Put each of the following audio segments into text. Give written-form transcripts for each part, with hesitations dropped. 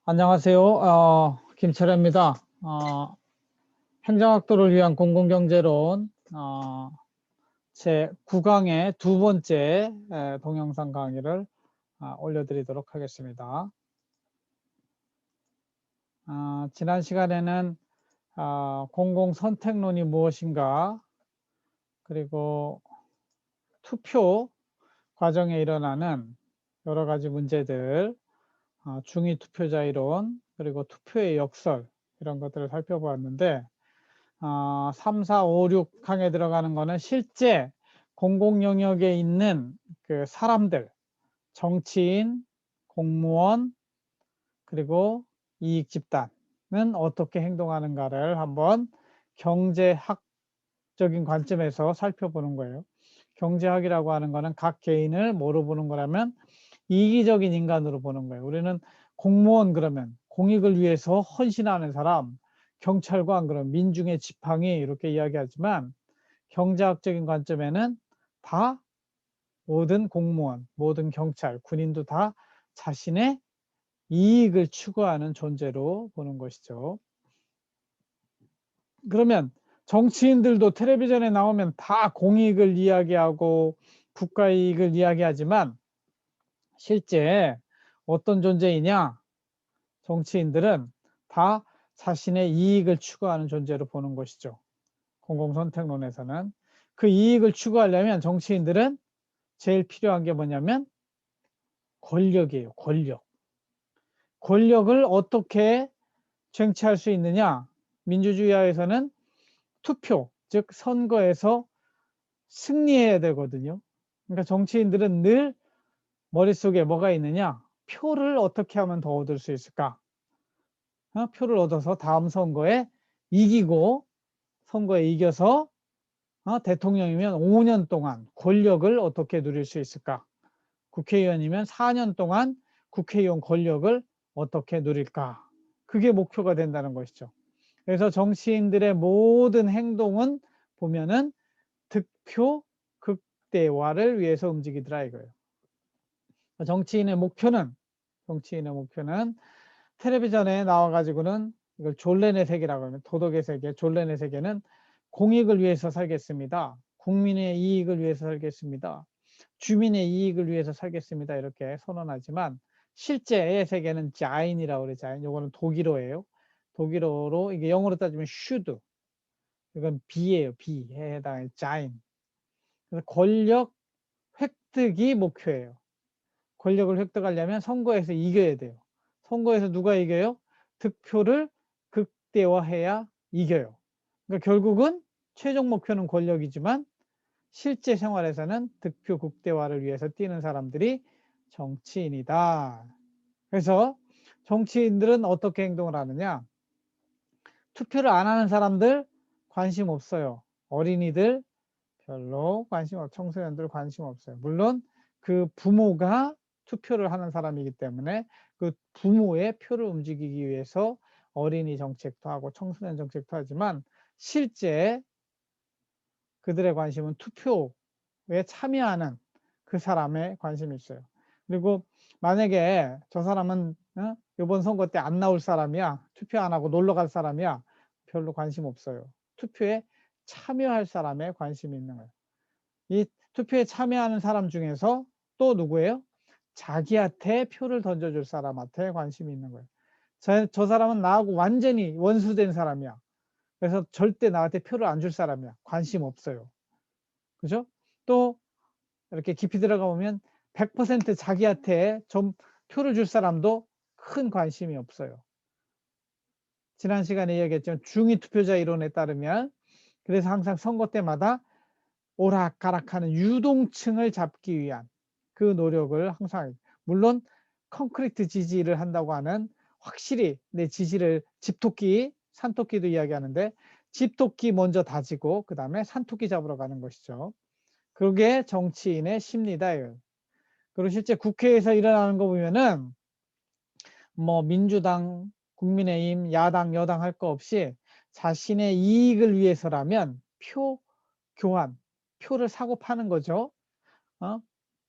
안녕하세요. 김철애입니다. 행정학도를 위한 공공경제론 제 9강의 두 번째 동영상 강의를 올려드리도록 하겠습니다. 지난 시간에는 공공선택론이 무엇인가, 그리고 투표 과정에 일어나는 여러 가지 문제들, 중위투표자 이론, 그리고 투표의 역설, 이런 것들을 살펴보았는데, 3, 4, 5, 6강에 들어가는 거는 실제 공공 영역에 있는 그 사람들, 정치인, 공무원, 그리고 이익 집단은 어떻게 행동하는가를 한번 경제학적인 관점에서 살펴보는 거예요. 경제학이라고 하는 거는 각 개인을 뭐로 보는 거라면 이기적인 인간으로 보는 거예요. 우리는 공무원 그러면 공익을 위해서 헌신하는 사람, 경찰관 그러면 민중의 지팡이 이렇게 이야기하지만, 경제학적인 관점에는 다 모든 공무원, 모든 경찰, 군인도 다 자신의 이익을 추구하는 존재로 보는 것이죠. 그러면 정치인들도 텔레비전에 나오면 다 공익을 이야기하고 국가 이익을 이야기하지만 실제 어떤 존재이냐? 정치인들은 다 자신의 이익을 추구하는 존재로 보는 것이죠. 공공선택론에서는. 그 이익을 추구하려면 정치인들은 제일 필요한 게 뭐냐면 권력이에요. 권력. 권력을 어떻게 쟁취할 수 있느냐? 민주주의하에서는 투표, 즉 선거에서 승리해야 되거든요. 그러니까 정치인들은 늘 머릿속에 뭐가 있느냐? 표를 어떻게 하면 더 얻을 수 있을까? 표를 얻어서 다음 선거에 이기고, 선거에 이겨서 대통령이면 5년 동안 권력을 어떻게 누릴 수 있을까? 국회의원이면 4년 동안 국회의원 권력을 어떻게 누릴까? 그게 목표가 된다는 것이죠. 그래서 정치인들의 모든 행동은 보면은 득표 극대화를 위해서 움직이더라 이거예요. 정치인의 목표는 텔레비전에 나와가지고는 이걸 졸레네 세계라고 하면, 도덕의 세계, 졸레네 세계는 공익을 위해서 살겠습니다. 국민의 이익을 위해서 살겠습니다. 주민의 이익을 위해서 살겠습니다. 이렇게 선언하지만 실제의 세계는 자인이라고 그래요. 자인. 이거는 독일어예요. 독일어로 이게 영어로 따지면 should. 이건 B예요. B에 해당해 자인. 그래서 권력 획득이 목표예요. 권력을 획득하려면 선거에서 이겨야 돼요. 선거에서 누가 이겨요? 득표를 극대화해야 이겨요. 그러니까 결국은 최종 목표는 권력이지만 실제 생활에서는 득표 극대화를 위해서 뛰는 사람들이 정치인이다. 그래서 정치인들은 어떻게 행동을 하느냐? 투표를 안 하는 사람들 관심 없어요. 어린이들 별로 관심 없어요. 청소년들 관심 없어요. 물론 그 부모가 투표를 하는 사람이기 때문에 그 부모의 표를 움직이기 위해서 어린이 정책도 하고 청소년 정책도 하지만 실제 그들의 관심은 투표에 참여하는 그 사람의 관심이 있어요. 그리고 만약에 저 사람은 이번 선거 때 안 나올 사람이야, 투표 안 하고 놀러 갈 사람이야, 별로 관심 없어요. 투표에 참여할 사람에 관심이 있는 거예요. 이 투표에 참여하는 사람 중에서 또 누구예요? 자기한테 표를 던져줄 사람한테 관심이 있는 거예요. 저 사람은 나하고 완전히 원수된 사람이야. 그래서 절대 나한테 표를 안 줄 사람이야. 관심 없어요. 그죠? 또 이렇게 깊이 들어가 보면 100% 자기한테 좀 표를 줄 사람도 큰 관심이 없어요. 지난 시간에 얘기했지만 중위 투표자 이론에 따르면, 그래서 항상 선거 때마다 오락가락하는 유동층을 잡기 위한 그 노력을 항상, 물론 콘크리트 지지를 한다고 하는, 확실히 내 지지를, 집토끼, 산토끼도 이야기하는데 집토끼 먼저 다지고 그 다음에 산토끼 잡으러 가는 것이죠. 그게 정치인의 심리다. 그리고 실제 국회에서 일어나는 거 보면은 뭐 민주당, 국민의힘, 야당, 여당 할 거 없이 자신의 이익을 위해서라면 표 교환, 표를 사고 파는 거죠.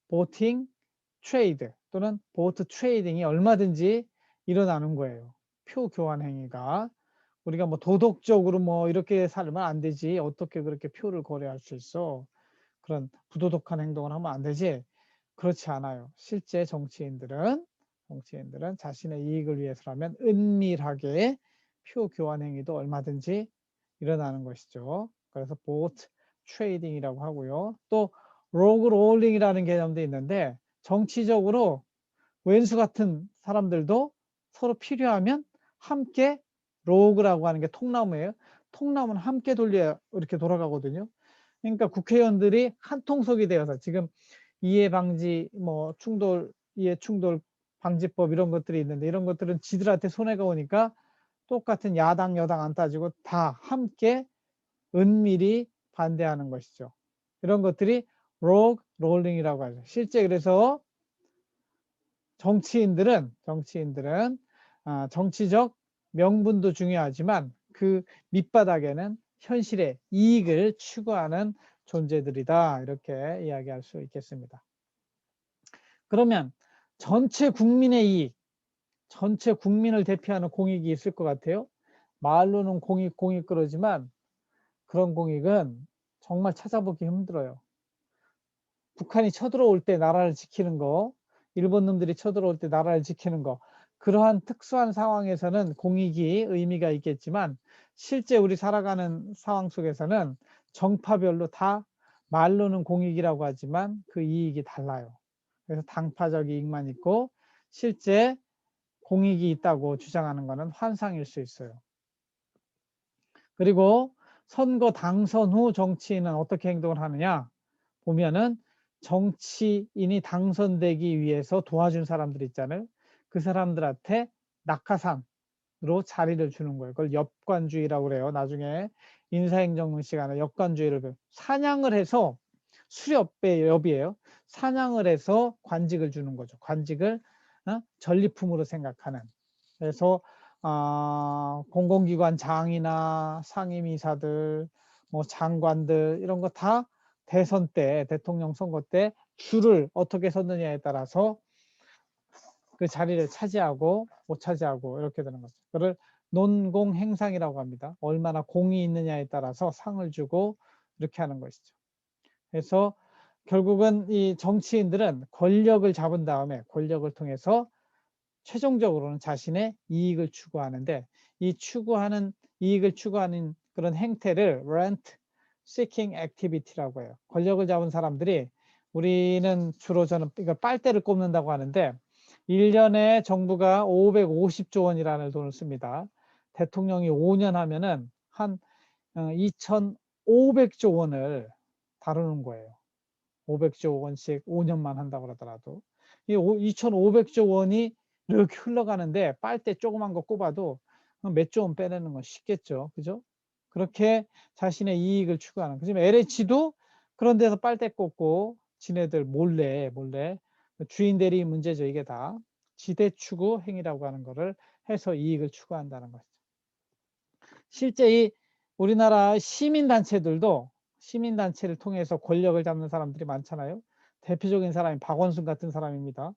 보팅 트레이드 또는 보트 트레이딩이 얼마든지 일어나는 거예요. 표 교환 행위가. 우리가 뭐 도덕적으로 뭐 이렇게 살면 안 되지. 어떻게 그렇게 표를 거래할 수 있어. 그런 부도덕한 행동을 하면 안 되지. 그렇지 않아요. 실제 정치인들은 자신의 이익을 위해서라면 은밀하게 표 교환 행위도 얼마든지 일어나는 것이죠. 그래서 보트 트레이딩이라고 하고요. 또 로그 롤링이라는 개념도 있는데 정치적으로 왼수 같은 사람들도 서로 필요하면 함께 로그라고 하는 게 통나무예요. 통나무는 함께 돌려 이렇게 돌아가거든요. 그러니까 국회의원들이 한 통속이 되어서 지금 이해 방지 뭐 충돌 이해 충돌 방지법 이런 것들이 있는데 이런 것들은 지들한테 손해가 오니까 똑같은 야당 여당 안 따지고 다 함께 은밀히 반대하는 것이죠. 이런 것들이 로그 롤링이라고 하죠. 실제 그래서 정치인들은 정치적 명분도 중요하지만 그 밑바닥에는 현실의 이익을 추구하는 존재들이다. 이렇게 이야기할 수 있겠습니다. 그러면 전체 국민의 이익, 전체 국민을 대표하는 공익이 있을 것 같아요. 말로는 공익 그러지만 그런 공익은 정말 찾아보기 힘들어요. 북한이 쳐들어올 때 나라를 지키는 거, 일본 놈들이 쳐들어올 때 나라를 지키는 거, 그러한 특수한 상황에서는 공익이 의미가 있겠지만 실제 우리 살아가는 상황 속에서는 정파별로 다 말로는 공익이라고 하지만 그 이익이 달라요. 그래서 당파적 이익만 있고 실제 공익이 있다고 주장하는 것은 환상일 수 있어요. 그리고 선거 당선 후 정치인은 어떻게 행동을 하느냐 보면은 정치인이 당선되기 위해서 도와준 사람들 있잖아요. 그 사람들한테 낙하산으로 자리를 주는 거예요. 그걸 엽관주의라고 그래요. 나중에 인사행정론 시간에 엽관주의를 사냥을 해서 수렵의 엽이에요. 사냥을 해서 관직을 주는 거죠. 관직을 전리품으로 생각하는. 그래서 공공기관 장이나 상임이사들, 뭐 장관들 이런 거 다 대선 때, 대통령 선거 때 줄을 어떻게 섰느냐에 따라서 그 자리를 차지하고 못 차지하고 이렇게 되는 거죠. 그걸 논공행상이라고 합니다. 얼마나 공이 있느냐에 따라서 상을 주고 이렇게 하는 것이죠. 그래서 결국은 이 정치인들은 권력을 잡은 다음에 권력을 통해서 최종적으로는 자신의 이익을 추구하는데 이 이익을 추구하는 그런 행태를 rent seeking activity라고 해요. 권력을 잡은 사람들이 우리는 주로 저는 이거 빨대를 꼽는다고 하는데 1년에 정부가 550조 원이라는 돈을 씁니다. 대통령이 5년 하면은 한 2,500조 원을 다루는 거예요. 500조 원씩 5년만 한다고 그러더라도 이 2,500조 원이 이렇게 흘러가는데 빨대 조그만 거 꼽아도 몇 조 원 빼내는 건 쉽겠죠. 그죠? 그렇게 자신의 이익을 추구하는. 그지만 LH도 그런 데서 빨대 꽂고 지네들 몰래 주인 대리 문제죠. 이게 다 지대 추구 행위라고 하는 거를 해서 이익을 추구한다는 것이죠. 실제 이 우리나라 시민단체들도 시민단체를 통해서 권력을 잡는 사람들이 많잖아요. 대표적인 사람이 박원순 같은 사람입니다.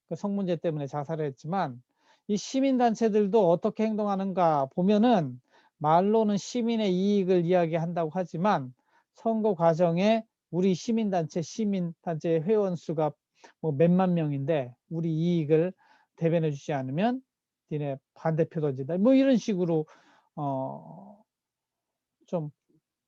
그 성문제 때문에 자살을 했지만 이 시민단체들도 어떻게 행동하는가 보면은 말로는 시민의 이익을 이야기한다고 하지만 선거 과정에 우리 시민단체 회원 수가 뭐 몇만 명인데 우리 이익을 대변해 주지 않으면 니네 반대표 던진다. 뭐 이런 식으로 좀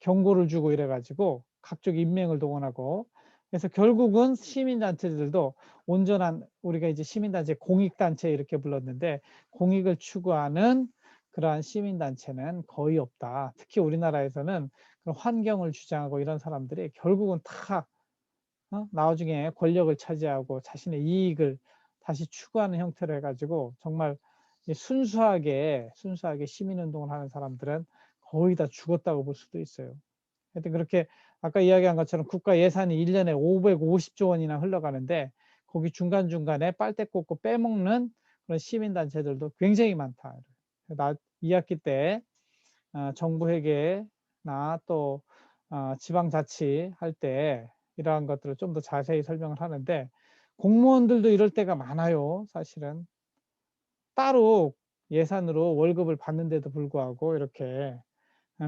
경고를 주고 이래가지고 각종 인명을 동원하고 그래서 결국은 시민단체들도 온전한 우리가 이제 시민단체 공익단체 이렇게 불렀는데 공익을 추구하는 그러한 시민단체는 거의 없다. 특히 우리나라에서는 그런 환경을 주장하고 이런 사람들이 결국은 다 나중에 권력을 차지하고 자신의 이익을 다시 추구하는 형태로 해가지고 정말 순수하게 시민운동을 하는 사람들은 거의 다 죽었다고 볼 수도 있어요. 하여튼 그렇게 아까 이야기한 것처럼 국가 예산이 1년에 550조 원이나 흘러가는데 거기 중간중간에 빨대 꽂고 빼먹는 그런 시민단체들도 굉장히 많다. 나 2학기 때 정부회계나 또 지방자치 할 때 이러한 것들을 좀 더 자세히 설명을 하는데 공무원들도 이럴 때가 많아요. 사실은 따로 예산으로 월급을 받는데도 불구하고 이렇게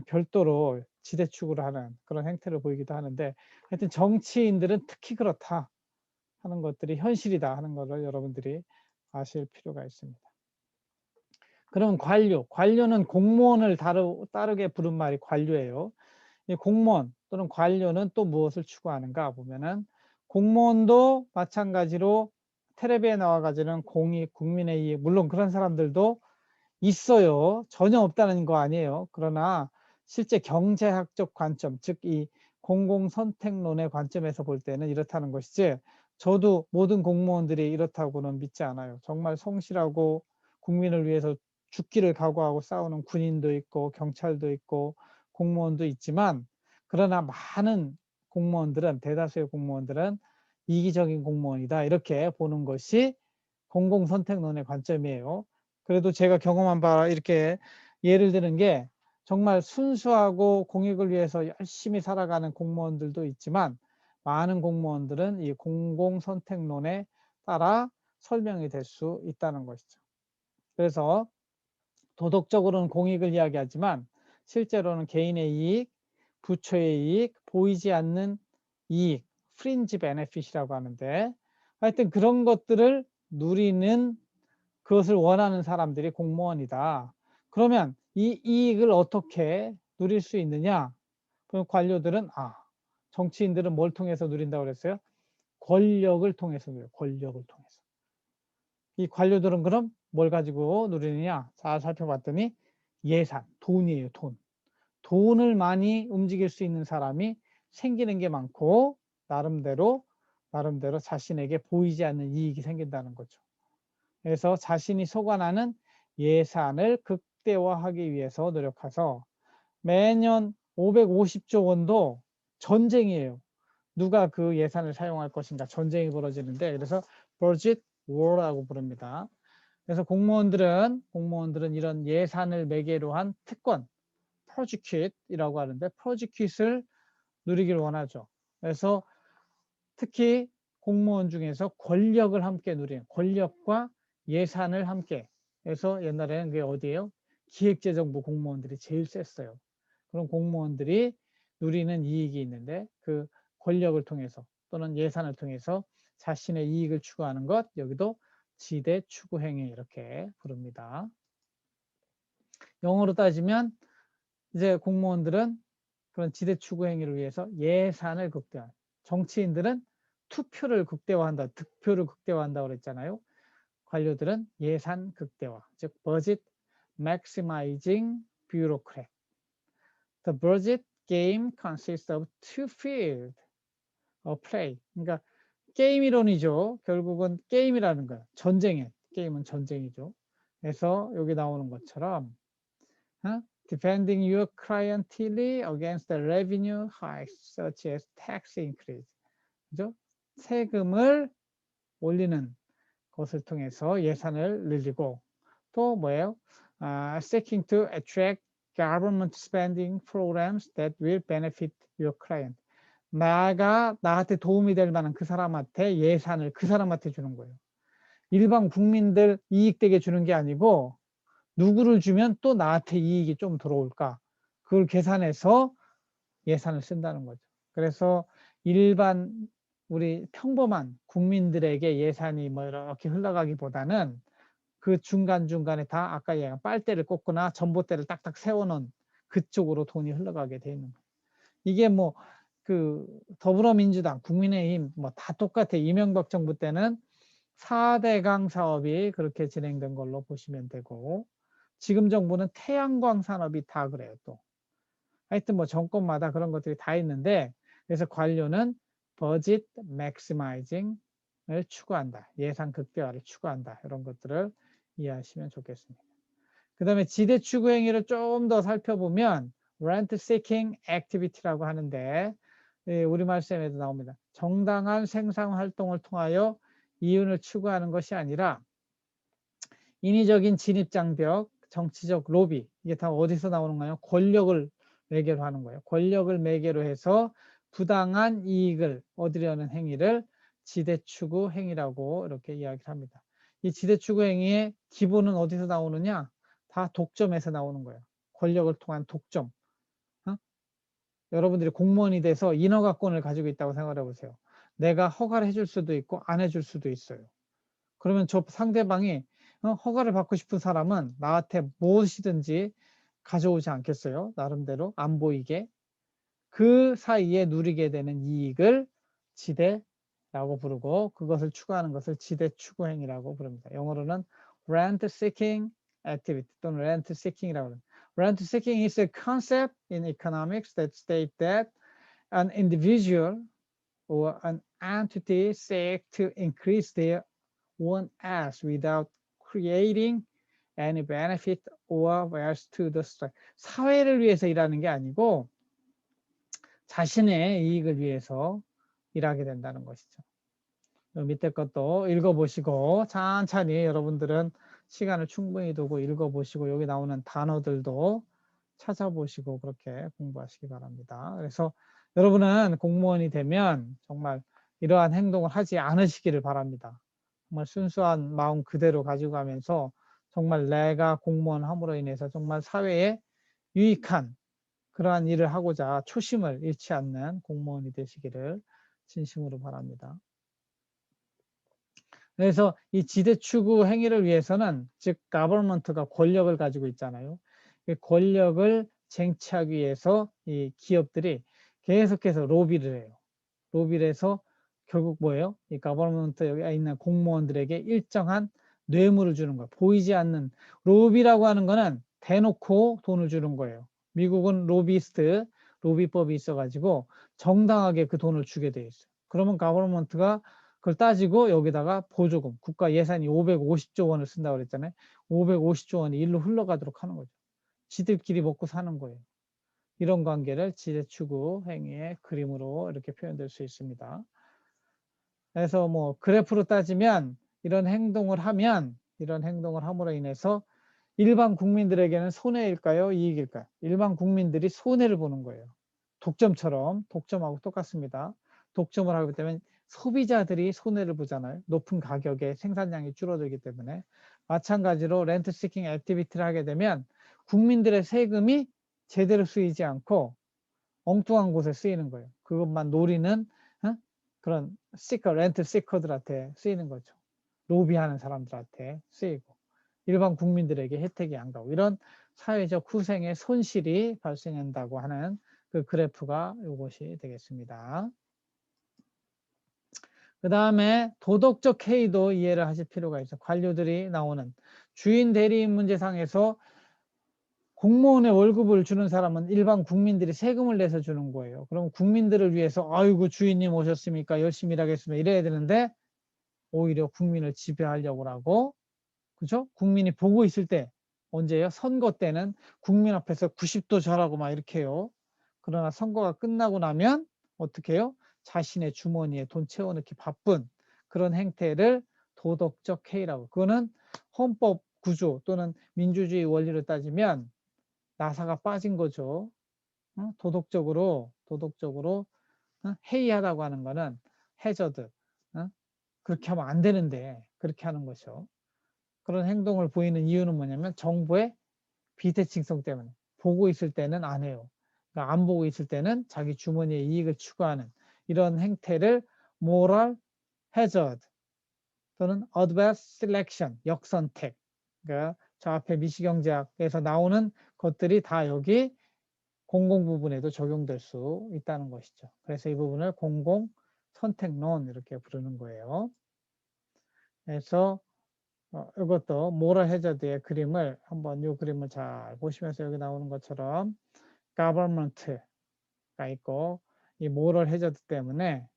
별도로 지대 추구를 하는 그런 행태를 보이기도 하는데, 하여튼 정치인들은 특히 그렇다 하는 것들이 현실이다 하는 것을 여러분들이 아실 필요가 있습니다. 그럼 관료는 공무원을 따르게 부른 말이 관료예요. 이 공무원 또는 관료는 또 무엇을 추구하는가 보면은, 공무원도 마찬가지로 텔레비에 나와가지고는 공익, 국민의 이익, 물론 그런 사람들도 있어요. 전혀 없다는 거 아니에요. 그러나 실제 경제학적 관점, 즉 이 공공선택론의 관점에서 볼 때는 이렇다는 것이지, 저도 모든 공무원들이 이렇다고는 믿지 않아요. 정말 성실하고 국민을 위해서 죽기를 각오하고 싸우는 군인도 있고 경찰도 있고 공무원도 있지만, 그러나 많은 공무원들은, 대다수의 공무원들은 이기적인 공무원이다 이렇게 보는 것이 공공선택론의 관점이에요. 그래도 제가 경험한 바 이렇게 예를 드는 게, 정말 순수하고 공익을 위해서 열심히 살아가는 공무원들도 있지만, 많은 공무원들은 이 공공선택론에 따라 설명이 될 수 있다는 것이죠. 그래서 도덕적으로는 공익을 이야기하지만 실제로는 개인의 이익, 부처의 이익, 보이지 않는 이익, 프린지 베네핏이라고 하는데, 하여튼 그런 것들을 누리는, 그것을 원하는 사람들이 공무원이다. 그러면 이 이익을 어떻게 누릴 수 있느냐? 그럼 관료들은, 정치인들은 뭘 통해서 누린다고 그랬어요? 권력을 통해서 누려요. 권력을 통해서. 이 관료들은 그럼 뭘 가지고 누리느냐? 잘 살펴봤더니 예산, 돈이에요. 돈을 많이 움직일 수 있는 사람이 생기는 게 많고, 나름대로 자신에게 보이지 않는 이익이 생긴다는 거죠. 그래서 자신이 소관하는 예산을 극대화하기 위해서 노력해서 매년 550조 원도 전쟁이에요. 누가 그 예산을 사용할 것인가, 전쟁이 벌어지는데, 그래서 budget war라고 부릅니다. 그래서 공무원들은 이런 예산을 매개로 한 특권, prosecut이라고 하는데, prosecut을 누리길 원하죠. 그래서 특히 공무원 중에서 권력을 함께 누리는, 권력과 예산을 함께 해서, 옛날에는 그게 어디예요? 기획재정부 공무원들이 제일 셌어요. 그런 공무원들이 누리는 이익이 있는데, 그 권력을 통해서 또는 예산을 통해서 자신의 이익을 추구하는 것, 여기도 지대 추구 행위 이렇게 부릅니다. 영어로 따지면 이제 공무원들은 그런 지대 추구 행위를 위해서 예산을 극대화, 정치인들은 투표를 극대화한다, 득표를 극대화한다고 그랬잖아요. 관료들은 예산 극대화, 즉 budget maximizing bureaucrat. The budget game consists of two fields of play. 그러니까 게임 이론이죠. 결국은 게임이라는 거예요. 게임은 전쟁이죠. 그래서 여기 나오는 것처럼 defending your clientele against the revenue hikes such as tax increase. 그죠? 세금을 올리는 것을 통해서 예산을 늘리고, 또 뭐예요? Seeking to attract government spending programs that will benefit your client. 나한테 도움이 될 만한 그 사람한테 예산을 그 사람한테 주는 거예요. 일반 국민들 이익되게 주는 게 아니고, 누구를 주면 또 나한테 이익이 좀 들어올까, 그걸 계산해서 예산을 쓴다는 거죠. 그래서 일반 우리 평범한 국민들에게 예산이 뭐 이렇게 흘러가기보다는, 그 중간중간에 다 아까 얘기한 빨대를 꽂거나 전봇대를 딱딱 세워놓은 그쪽으로 돈이 흘러가게 돼 있는 거예요. 이게 뭐 그 더불어민주당, 국민의힘 뭐 다 똑같아. 이명박 정부 때는 4대강 사업이 그렇게 진행된 걸로 보시면 되고, 지금 정부는 태양광 산업이 다 그래요. 또 하여튼 뭐 정권마다 그런 것들이 다 있는데, 그래서 관료는 budget maximizing을 추구한다, 예산 극대화를 추구한다, 이런 것들을 이해하시면 좋겠습니다. 그 다음에 지대 추구 행위를 좀 더 살펴보면 rent seeking activity라고 하는데, 우리말 쌤에도 나옵니다. 정당한 생산 활동을 통하여 이윤을 추구하는 것이 아니라 인위적인 진입장벽, 정치적 로비, 이게 다 어디서 나오는 거예요? 권력을 매개로 하는 거예요. 권력을 매개로 해서 부당한 이익을 얻으려는 행위를 지대 추구 행위라고 이렇게 이야기를 합니다. 이 지대추구 행위의 기본은 어디서 나오느냐? 다 독점에서 나오는 거예요. 권력을 통한 독점. 어? 여러분들이 공무원이 돼서 인허가권을 가지고 있다고 생각해 보세요. 내가 허가를 해줄 수도 있고 안 해줄 수도 있어요. 그러면 저 상대방이 허가를 받고 싶은 사람은 나한테 무엇이든지 가져오지 않겠어요? 나름대로 안 보이게. 그 사이에 누리게 되는 이익을 지대라고 부르고 그것을 추구하는 것을 지대 추구 행위라고 부릅니다. 영어로는 rent seeking activity 또는 rent seeking이라고 합니다. Rent seeking is a concept in economics that state that an individual or an entity seek to increase their own as without creating any benefit or wealth to the society. 사회를 위해서 일하는 게 아니고 자신의 이익을 위해서 일하게 된다는 것이죠. 밑에 것도 읽어보시고 천천히 여러분들은 시간을 충분히 두고 읽어보시고 여기 나오는 단어들도 찾아보시고 그렇게 공부하시기 바랍니다. 그래서 여러분은 공무원이 되면 정말 이러한 행동을 하지 않으시기를 바랍니다. 정말 순수한 마음 그대로 가지고 가면서 정말 내가 공무원 함으로 인해서 정말 사회에 유익한 그러한 일을 하고자 초심을 잃지 않는 공무원이 되시기를 진심으로 바랍니다. 그래서 이 지대 추구 행위를 위해서는 즉 가버먼트가 권력을 가지고 있잖아요. 그 권력을 쟁취하기 위해서 이 기업들이 계속해서 로비를 해요. 로비를 해서 결국 뭐예요? 이 가버먼트에 있는 공무원들에게 일정한 뇌물을 주는 거예요. 보이지 않는 로비라고 하는 거는 대놓고 돈을 주는 거예요. 미국은 로비스트, 로비법이 있어가지고 정당하게 그 돈을 주게 돼 있어요. 그러면 가버먼트가 그걸 따지고 여기다가 보조금, 국가 예산이 550조 원을 쓴다고 그랬잖아요. 550조 원이 일로 흘러가도록 하는 거죠. 지들끼리 먹고 사는 거예요. 이런 관계를 지대추구 행위의 그림으로 이렇게 표현될 수 있습니다. 그래서 뭐 그래프로 따지면 이런 행동을 함으로 인해서 일반 국민들에게는 손해일까요? 이익일까요? 일반 국민들이 손해를 보는 거예요. 독점하고 똑같습니다. 독점을 하기 때문에 소비자들이 손해를 보잖아요. 높은 가격에 생산량이 줄어들기 때문에. 마찬가지로 렌트 시킹 액티비티를 하게 되면 국민들의 세금이 제대로 쓰이지 않고 엉뚱한 곳에 쓰이는 거예요. 그것만 노리는 그런 렌트 시커들한테 쓰이는 거죠. 로비하는 사람들한테 쓰이고 일반 국민들에게 혜택이 안 가고 이런 사회적 후생의 손실이 발생한다고 하는 그 그래프가 이것이 되겠습니다. 그 다음에 도덕적 해이도 이해를 하실 필요가 있어요. 관료들이 나오는 주인 대리인 문제상에서 공무원의 월급을 주는 사람은 일반 국민들이 세금을 내서 주는 거예요. 그럼 국민들을 위해서 아이고 주인님 오셨습니까? 열심히 일하겠습니다. 이래야 되는데 오히려 국민을 지배하려고 하고 그죠? 국민이 보고 있을 때 언제요? 선거 때는 국민 앞에서 90도 절하고 막 이렇게 해요. 그러나 선거가 끝나고 나면 어떻게 해요? 자신의 주머니에 돈 채워넣기 바쁜 그런 행태를 도덕적 해이라고. 그거는 헌법 구조 또는 민주주의 원리로 따지면 나사가 빠진 거죠. 도덕적으로 해이하다고 하는 거는 해저드. 그렇게 하면 안 되는데 그렇게 하는 거죠. 그런 행동을 보이는 이유는 뭐냐면 정부의 비대칭성 때문에 보고 있을 때는 안 해요. 그러니까 안 보고 있을 때는 자기 주머니의 이익을 추구하는 이런 행태를 moral hazard 또는 adverse selection 역선택. 그러니까 저 앞에 미시경제학에서 나오는 것들이 다 여기 공공 부분에도 적용될 수 있다는 것이죠. 그래서 이 부분을 공공 선택론 이렇게 부르는 거예요. 그래서 이것도 모럴 해저드의 그림을 한번 이 그림을 잘 보시면서 여기 나오는 것처럼 government가 있고 이 모럴 해저드 때문에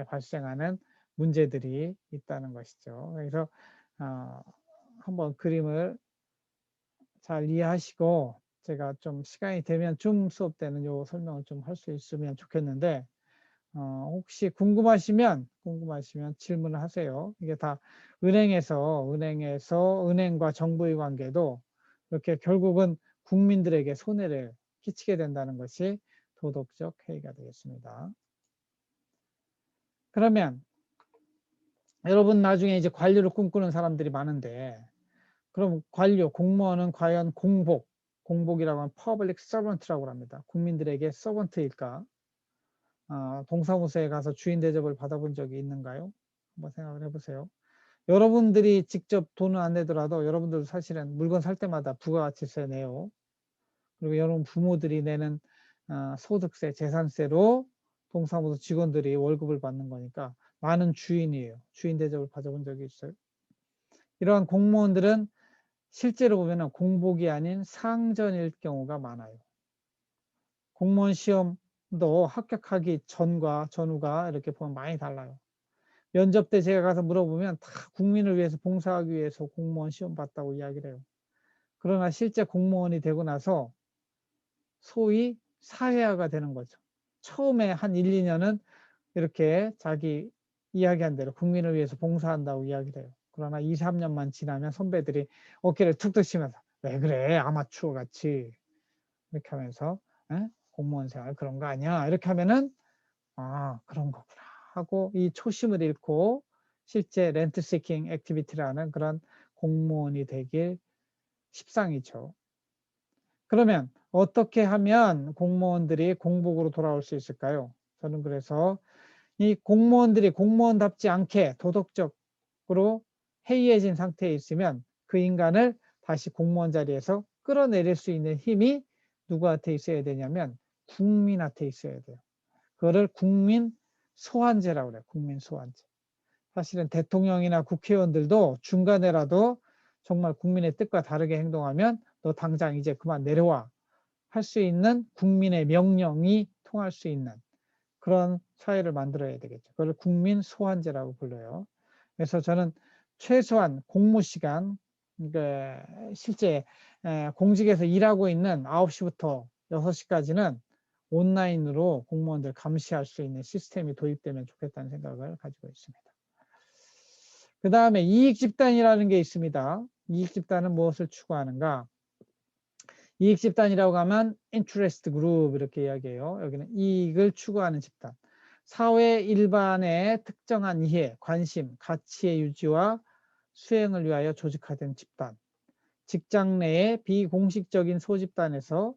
발생하는 문제들이 있다는 것이죠. 그래서 한번 그림을 잘 이해하시고 제가 좀 시간이 되면 줌 수업 때는 요 설명을 좀 할 수 있으면 좋겠는데 혹시 궁금하시면 질문을 하세요. 이게 다 은행과 정부의 관계도 이렇게 결국은 국민들에게 손해를 끼치게 된다는 것이 도덕적 해이가 되겠습니다. 그러면 여러분 나중에 이제 관료를 꿈꾸는 사람들이 많은데, 그럼 관료, 공무원은 과연 공복이라고 하면 퍼블릭 서번트라고 합니다. 국민들에게 서번트일까? 동사무소에 가서 주인 대접을 받아본 적이 있는가요? 한번 생각을 해보세요. 여러분들이 직접 돈을 안 내더라도 여러분들도 사실은 물건 살 때마다 부가가치세 내요. 그리고 여러분 부모들이 내는 소득세, 재산세로 동사무소 직원들이 월급을 받는 거니까 많은 주인이에요. 주인 대접을 받아본 적이 있어요. 이러한 공무원들은 실제로 보면 공복이 아닌 상전일 경우가 많아요. 공무원 시험도 합격하기 전과 전후가 이렇게 보면 많이 달라요. 면접 때 제가 가서 물어보면 다 국민을 위해서 봉사하기 위해서 공무원 시험 봤다고 이야기를 해요. 그러나 실제 공무원이 되고 나서 소위 사회화가 되는 거죠. 처음에 한 1, 2년은 이렇게 자기 이야기한 대로 국민을 위해서 봉사한다고 이야기를 해요. 그러나 2, 3년만 지나면 선배들이 어깨를 툭툭 치면서 왜 그래 아마추어 같이 이렇게 하면서 공무원 생활 그런 거 아니야 이렇게 하면은 그런 거구나 하고 이 초심을 잃고 실제 렌트 시킹 액티비티라는 그런 공무원이 되길 십상이죠. 그러면 어떻게 하면 공무원들이 공복으로 돌아올 수 있을까요? 저는 그래서 이 공무원들이 공무원답지 않게 도덕적으로 해이해진 상태에 있으면 그 인간을 다시 공무원 자리에서 끌어내릴 수 있는 힘이 누구한테 있어야 되냐면 국민한테 있어야 돼요. 그거를 국민 소환제라고 그래요. 국민 소환제. 사실은 대통령이나 국회의원들도 중간에라도 정말 국민의 뜻과 다르게 행동하면 너 당장 이제 그만 내려와 할 수 있는 국민의 명령이 통할 수 있는 그런 사회를 만들어야 되겠죠. 그걸 국민 소환제라고 불러요. 그래서 저는 최소한 공무 시간, 그러니까 실제 공직에서 일하고 있는 9시부터 6시까지는 온라인으로 공무원들 감시할 수 있는 시스템이 도입되면 좋겠다는 생각을 가지고 있습니다. 그 다음에 이익집단이라는 게 있습니다. 이익집단은 무엇을 추구하는가? 이익집단이라고 하면 interest group 이렇게 이야기해요. 여기는 이익을 추구하는 집단. 사회 일반의 특정한 이해, 관심, 가치의 유지와 수행을 위하여 조직화된 집단. 직장 내의 비공식적인 소집단에서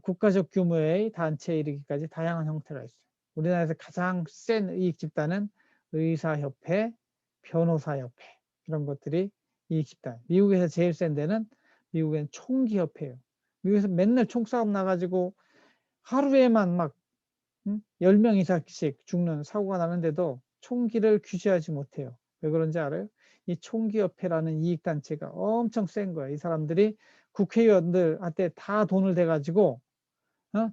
국가적 규모의 단체에 이르기까지 다양한 형태가 있어요. 우리나라에서 가장 센 이익집단은 의사협회, 변호사협회 이런 것들이 이익집단. 미국에서 제일 센 데는 미국엔 총기협회예요. 미국에서 맨날 총싸움 나가지고 하루에만 막 10명 이상씩 죽는 사고가 나는데도 총기를 규제하지 못해요. 왜 그런지 알아요? 이 총기협회라는 이익단체가 엄청 센 거예요. 이 사람들이 국회의원들한테 다 돈을 대가지고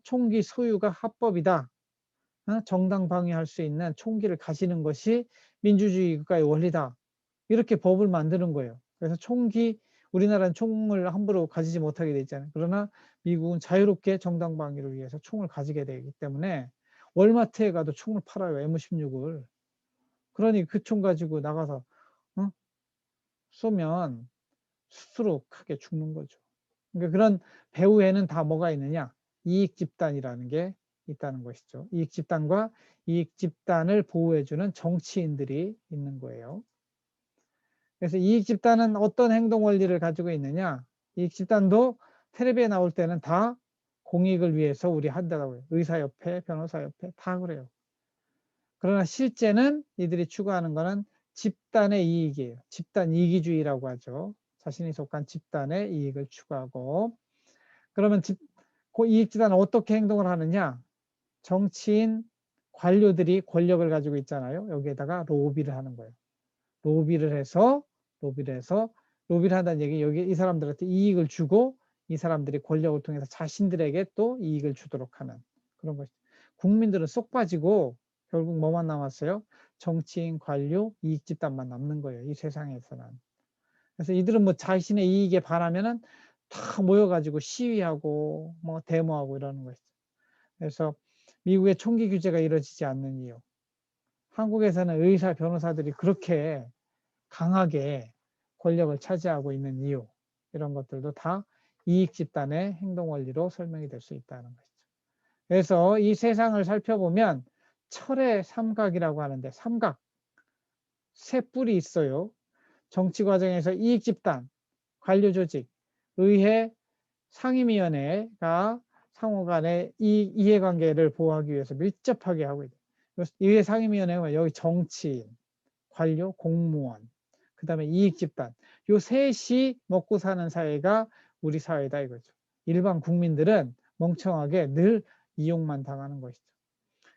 총기 소유가 합법이다. 정당 방위할 수 있는 총기를 가지는 것이 민주주의 국가의 원리다. 이렇게 법을 만드는 거예요. 그래서 우리나라는 총을 함부로 가지지 못하게 돼 있잖아요. 그러나 미국은 자유롭게 정당 방위를 위해서 총을 가지게 되기 때문에 월마트에 가도 총을 팔아요. M16을. 그러니 그 총 가지고 나가서 쏘면 스스로 크게 죽는 거죠. 그러니까 그런 배후에는 다 뭐가 있느냐? 이익집단이라는 게 있다는 것이죠. 이익집단과 이익집단을 보호해주는 정치인들이 있는 거예요. 그래서 이익집단은 어떤 행동 원리를 가지고 있느냐? 이익집단도 텔레비에 나올 때는 다 공익을 위해서 우리 한다고 해요. 의사협회, 변호사협회 다 그래요. 그러나 실제는 이들이 추구하는 것은 집단의 이익이에요. 집단 이기주의라고 하죠. 자신이 속한 집단의 이익을 추구하고 그러면 이익집단은 어떻게 행동을 하느냐? 정치인 관료들이 권력을 가지고 있잖아요. 여기에다가 로비를 하는 거예요. 로비를 해서 로비를 한다는 얘기 여기 이 사람들한테 이익을 주고 이 사람들이 권력을 통해서 자신들에게 또 이익을 주도록 하는 그런 것이죠. 국민들은 쏙 빠지고 결국 뭐만 남았어요? 정치인, 관료, 이익 집단만 남는 거예요. 이 세상에서는. 그래서 이들은 뭐 자신의 이익에 반하면은 다 모여가지고 시위하고 뭐 데모하고 이러는 것이죠. 그래서 미국의 총기 규제가 이루어지지 않는 이유. 한국에서는 의사, 변호사들이 그렇게 강하게 권력을 차지하고 있는 이유 이런 것들도 다 이익 집단의 행동 원리로 설명이 될 수 있다는 것이죠. 그래서 이 세상을 살펴보면 철의 삼각이라고 하는데 삼각 세 뿔이 있어요. 정치 과정에서 이익 집단, 관료 조직, 의회, 상임위원회가 상호 간의 이해관계를 보호하기 위해서 밀접하게 하고 있다. 의회 상임위원회가 여기 정치인, 관료, 공무원, 그 다음에 이익 집단. 요 셋이 먹고 사는 사회가 우리 사회다 이거죠. 일반 국민들은 멍청하게 늘 이용만 당하는 것이죠.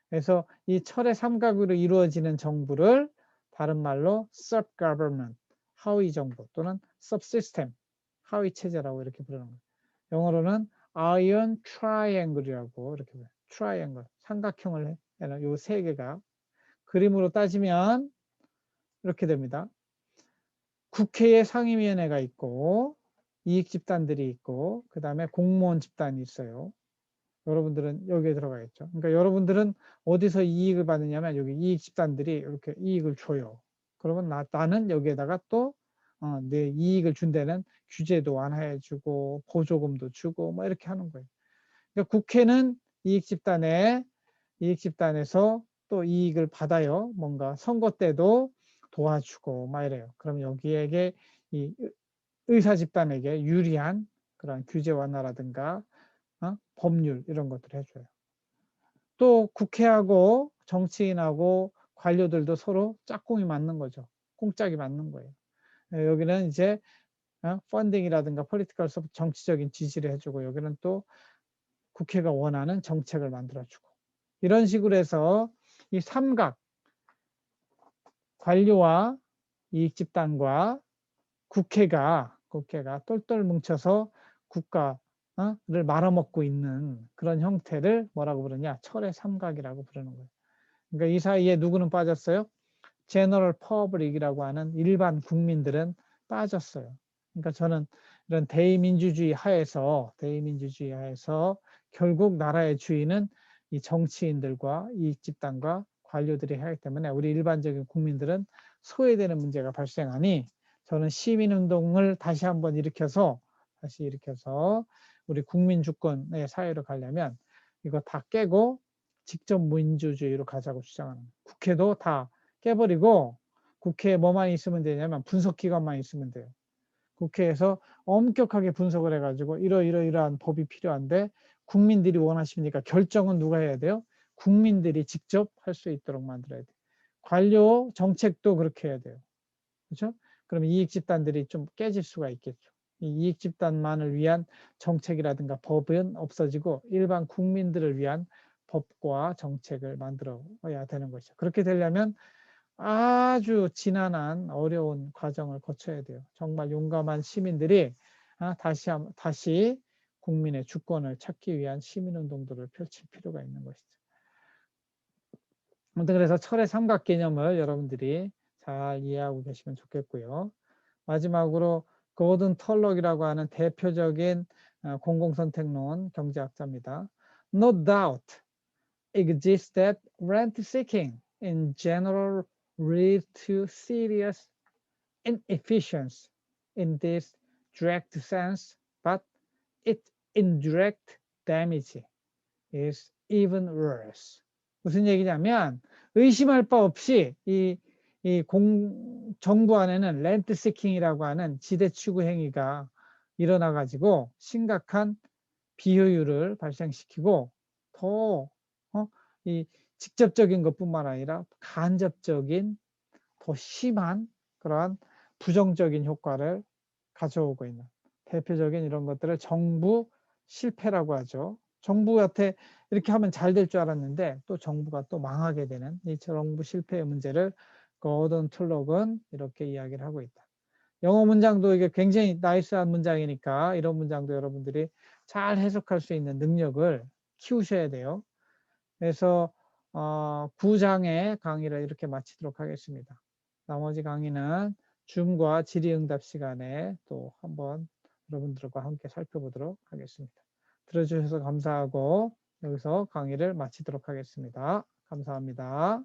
그래서 이 철의 삼각으로 이루어지는 정부를 다른 말로 sub-government, 하위 정부 또는 subsystem, 하위 체제라고 이렇게 부르는 거예요. 영어로는 iron triangle이라고 이렇게 해요. triangle, 삼각형을 해요. 요 세 개가 그림으로 따지면 이렇게 됩니다. 국회에 상임위원회가 있고 이익 집단들이 있고 그 다음에 공무원 집단이 있어요. 여러분들은 여기에 들어가 있죠. 그러니까 여러분들은 어디서 이익을 받느냐면 여기 이익 집단들이 이렇게 이익을 줘요. 그러면 나는 여기에다가 또 내 이익을 준 데는 규제도 완화해주고 보조금도 주고 뭐 이렇게 하는 거예요. 그러니까 국회는 이익 집단에서 또 이익을 받아요. 뭔가 선거 때도 도와주고 막 이래요. 그럼 여기에게 이 의사 집단에게 유리한 그런 규제 완화라든가 법률 이런 것들을 해줘요. 또 국회하고 정치인하고 관료들도 서로 짝꿍이 맞는 거죠. 꽁짝이 맞는 거예요. 여기는 이제 펀딩이라든가 폴리티컬 정치적인 지지를 해주고 여기는 또 국회가 원하는 정책을 만들어주고 이런 식으로 해서 이 삼각 관료와 이익집단과 국회가 똘똘 뭉쳐서 국가를 말아먹고 있는 그런 형태를 뭐라고 부르냐? 철의 삼각이라고 부르는 거예요. 그러니까 이 사이에 누구는 빠졌어요? 제너럴 퍼블릭이라고 하는 일반 국민들은 빠졌어요. 그러니까 저는 이런 대의민주주의 하에서 결국 나라의 주인은 이 정치인들과 이 집단과 관료들이 하기 때문에 우리 일반적인 국민들은 소외되는 문제가 발생하니 저는 시민운동을 다시 일으켜서 우리 국민 주권의 사회로 가려면 이거 다 깨고 직접 민주주의로 가자고 주장하는 거예요. 국회도 다 깨버리고 국회에 뭐만 있으면 되냐면 분석기관만 있으면 돼요. 국회에서 엄격하게 분석을 해가지고 이러이러한 법이 필요한데 국민들이 원하십니까? 결정은 누가 해야 돼요? 국민들이 직접 할 수 있도록 만들어야 돼요. 관료 정책도 그렇게 해야 돼요. 그렇죠? 그러면 이익 집단들이 좀 깨질 수가 있겠죠. 이 이익 집단만을 위한 정책이라든가 법은 없어지고 일반 국민들을 위한 법과 정책을 만들어야 되는 것이죠. 그렇게 되려면 아주 지난한 어려운 과정을 거쳐야 돼요. 정말 용감한 시민들이 다시 국민의 주권을 찾기 위한 시민운동들을 펼칠 필요가 있는 것이죠. 아무튼 그래서 철의 삼각 개념을 여러분들이 잘 이해하고 계시면 좋겠고요. 마지막으로 고든 털럭이라고 하는 대표적인 공공선택론 경제학자입니다. No doubt exists that rent seeking in general leads to serious inefficiency in this direct sense, but its indirect damage is even worse. 무슨 얘기냐면 의심할 바 없이 정부 안에는 렌트 시킹이라고 하는 지대 추구 행위가 일어나 가지고 심각한 비효율을 발생시키고 더 이 직접적인 것뿐만 아니라 간접적인 더 심한 그러한 부정적인 효과를 가져오고 있는 대표적인 이런 것들을 정부 실패라고 하죠. 정부한테 이렇게 하면 잘 될 줄 알았는데 또 정부가 또 망하게 되는 이 정부 실패의 문제를 고든 툴럭은 이렇게 이야기를 하고 있다. 영어 문장도 이게 굉장히 나이스한 문장이니까 이런 문장도 여러분들이 잘 해석할 수 있는 능력을 키우셔야 돼요. 그래서 9장의 강의를 이렇게 마치도록 하겠습니다. 나머지 강의는 줌과 질의응답 시간에 또 한번 여러분들과 함께 살펴보도록 하겠습니다. 들어주셔서 감사하고 여기서 강의를 마치도록 하겠습니다. 감사합니다.